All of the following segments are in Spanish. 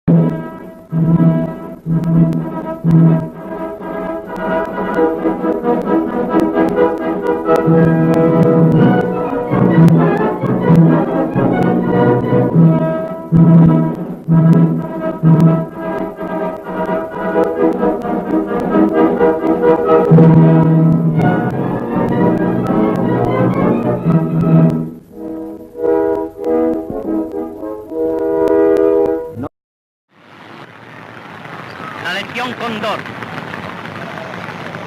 La Legión Cóndor,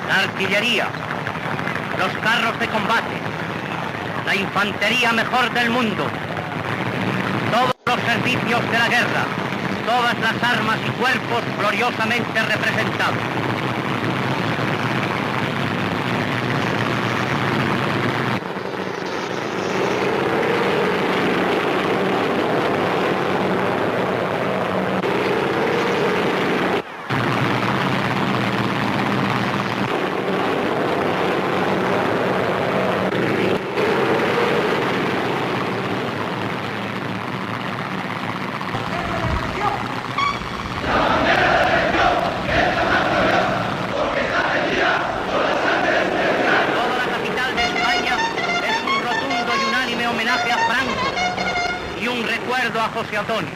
la artillería, los carros de combate, la infantería mejor del mundo, todos los servicios de la guerra, todas las armas y cuerpos gloriosamente representados. Homenaje a Franco y un recuerdo a José Antonio.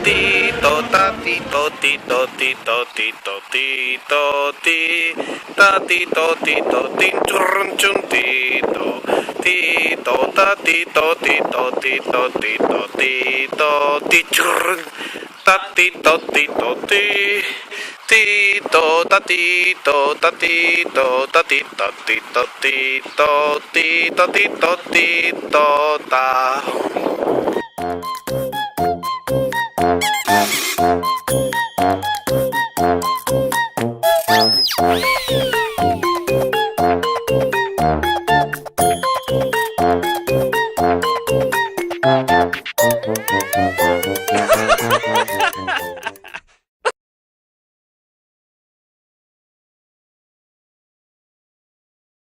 Tito, tatito, tito, tito, tito, tito, ti, tatito, tito, tinchurrun chuntito, tito, tatito, tito, tito, tito, tito, tichurrun, tatito, tito, ti, tito, tatito, tatito, tatito, tito, tito, tito, tito, tito, ta.